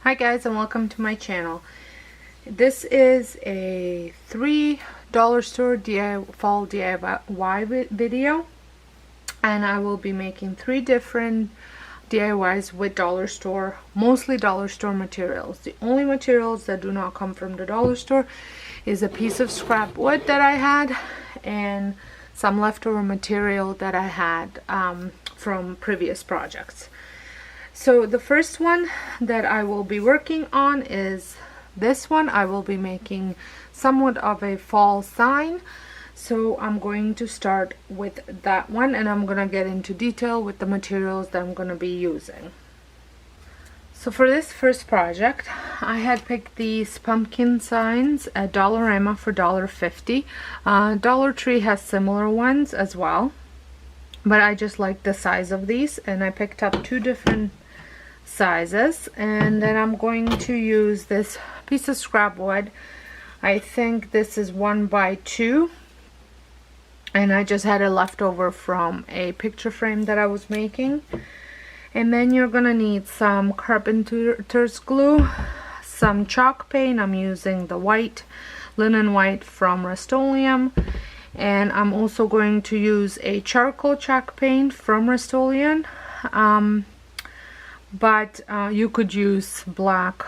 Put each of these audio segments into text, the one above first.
Hi guys, and welcome to my channel. This is a $3 store fall DIY video, and I will be making 3 different DIYs with dollar store, mostly dollar store materials. The only materials that do not come from the dollar store is a piece of scrap wood that I had and some leftover material that I had from previous projects. So the first one that I will be working on is this one. I will be making somewhat of a fall sign. So I'm going to start with that one, and I'm going to get into detail with the materials that I'm going to be using. So for this first project, I had picked these pumpkin signs at Dollarama for $1.50. Dollar Tree has similar ones as well, but I just like the size of these, and I picked up 2 different sizes. And then I'm going to use this piece of scrap wood. I think this is 1 by 2, and I just had it left over from a picture frame that I was making. And then you're gonna need some carpenter's glue, some chalk paint. I'm using the white, linen white from Rust-Oleum, and I'm also going to use a charcoal chalk paint from Rust-Oleum. But you could use black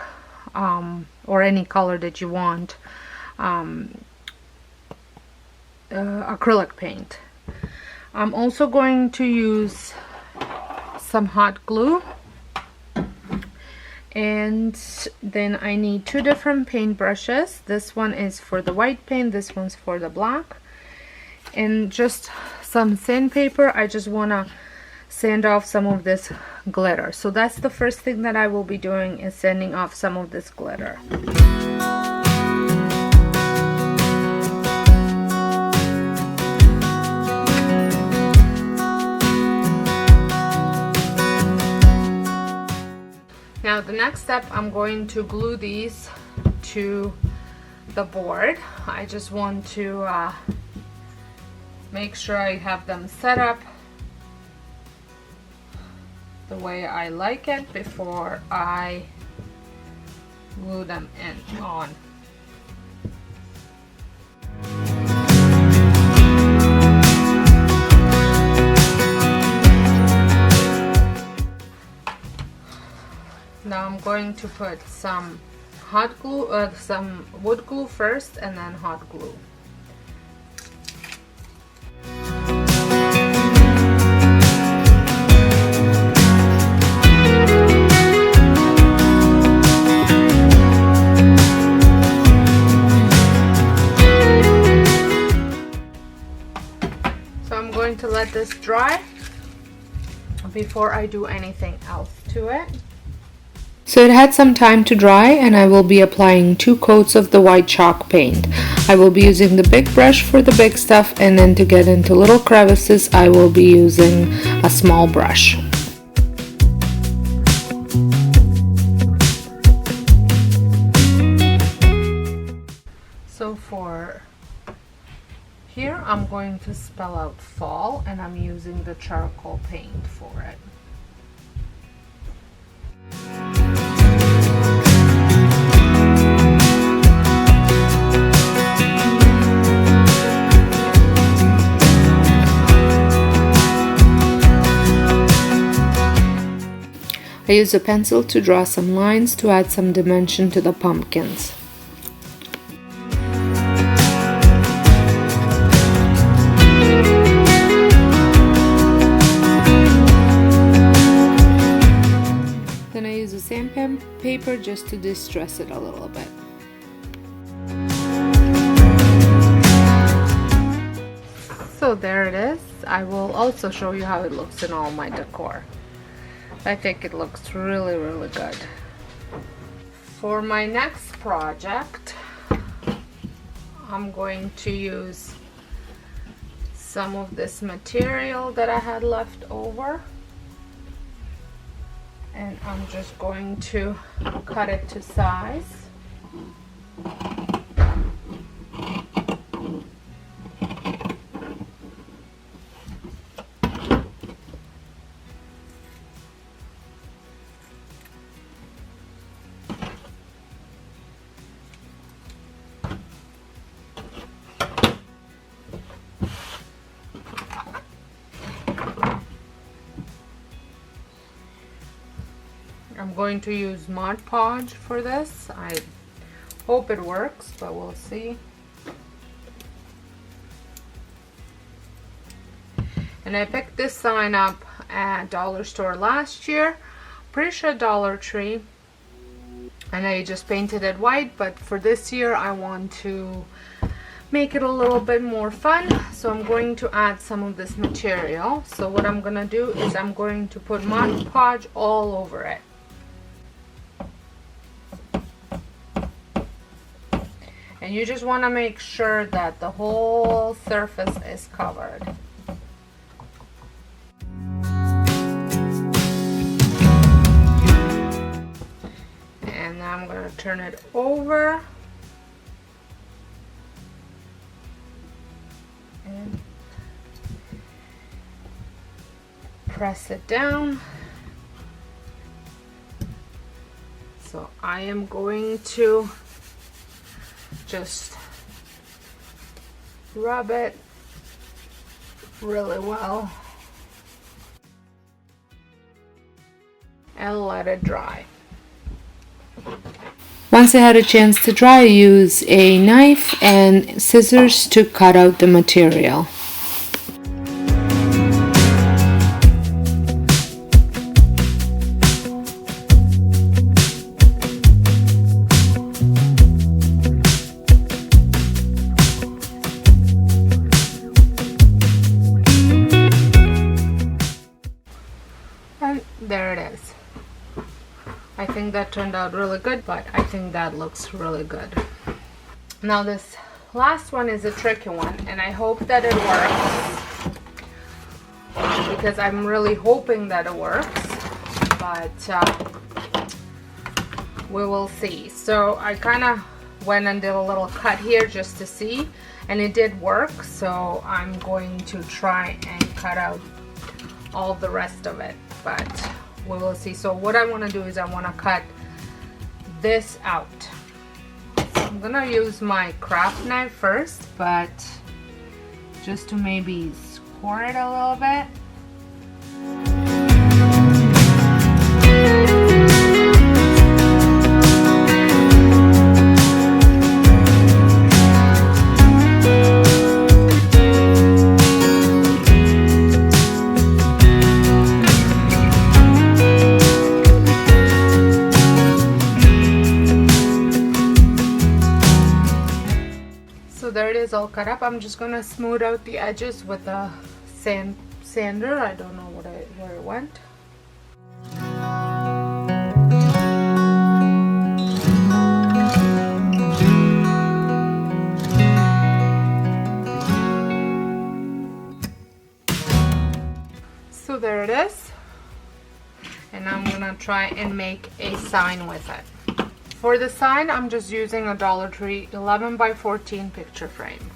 or any color that you want, acrylic paint. I'm also going to use some hot glue, and then I need 2 different paint brushes. This one is for the white paint, this one's for the black, and just some sandpaper. I just want to sand off some of this glitter. So that's the first thing that I will be doing, is sanding off some of this glitter. Now the next step, I'm going to glue these to the board. I just want to make sure I have them set up the way I like it before I glue them on. Now I'm going to put some hot glue, some wood glue first, and then hot glue. So I'm going to let this dry before I do anything else to it. So it had some time to dry, and I will be applying 2 coats of the white chalk paint. I will be using the big brush for the big stuff, and then to get into little crevices I will be using a small brush. So for here I'm going to spell out fall, and I'm using the charcoal paint for it. I use a pencil to draw some lines to add some dimension to the pumpkins. Then I use a sandpaper just to distress it a little bit. So there it is. I will also show you how it looks in all my decor. I think it looks really, really good. For my next project, I'm going to use some of this material that I had left over, and I'm just going to cut it to size. I'm going to use Mod Podge for this. I hope it works, but we'll see. And I picked this sign up at Dollar Store last year, pretty sure Dollar Tree, and I just painted it white, but for this year I want to make it a little bit more fun, so I'm going to add some of this material. So what I'm gonna do is I'm going to put Mod Podge all over it. And you just want to make sure that the whole surface is covered. And now I'm going to turn it over. And press it down. So I am going to just rub it really well and let it dry. Once it had a chance to dry, use a knife and scissors to cut out the material. And there it is. I think that turned out really good, but I think that looks really good. Now this last one is a tricky one, and I hope that it works, because I'm really hoping that it works, but we will see. So I kind of went and did a little cut here just to see, and it did work, so I'm going to try and cut out all the rest of it, but we will see. So what I want to do is I want to cut this out. So I'm gonna use my craft knife first, but just to maybe score it a little bit. There it is, all cut up. I'm just gonna smooth out the edges with a sander. I don't know where it went. So there it is, and I'm gonna try and make a sign with it. For the sign, I'm just using a Dollar Tree 11 by 14 picture frame.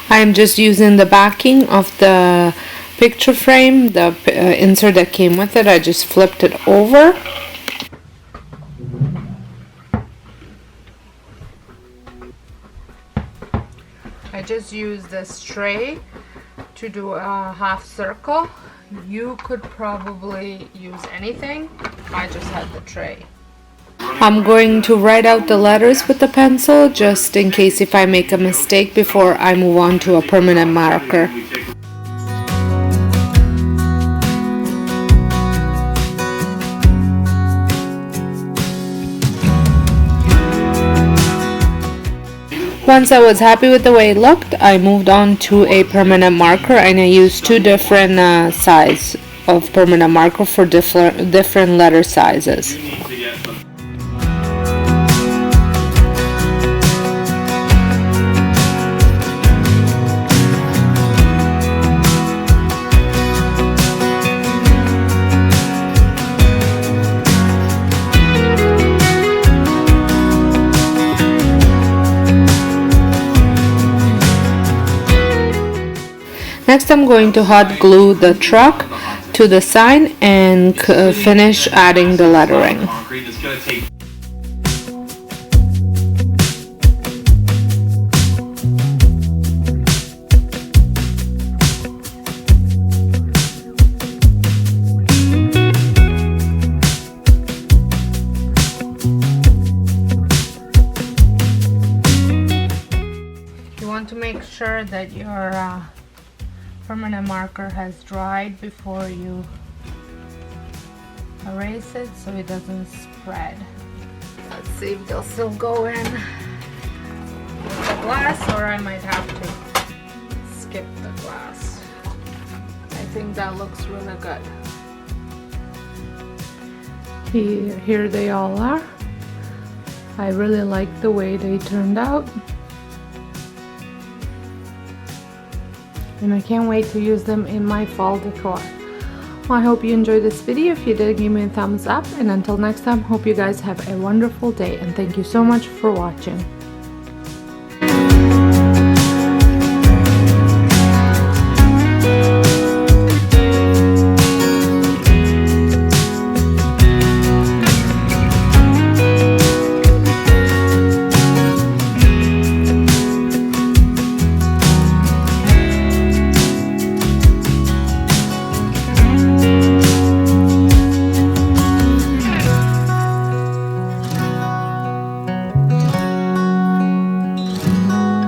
I'm just using the backing of the picture frame, the insert that came with it. I just flipped it over. I just use this tray to do a half circle. You could probably use anything. I just had the tray. I'm going to write out the letters with the pencil just in case if I make a mistake before I move on to a permanent marker. Once I was happy with the way it looked, I moved on to a permanent marker, and I used two different size of permanent marker for different letter sizes. Next, I'm going to hot glue the truck to the sign and finish adding the lettering. sure that your permanent marker has dried before you erase it so it doesn't spread. Let's see if they'll still go in with the glass, or I might have to skip the glass. I think that looks really good. Here they all are. I really like the way they turned out. And I can't wait to use them in my fall decor. Well, I hope you enjoyed this video. If you did, give me a thumbs up. And until next time, hope you guys have a wonderful day. And thank you so much for watching.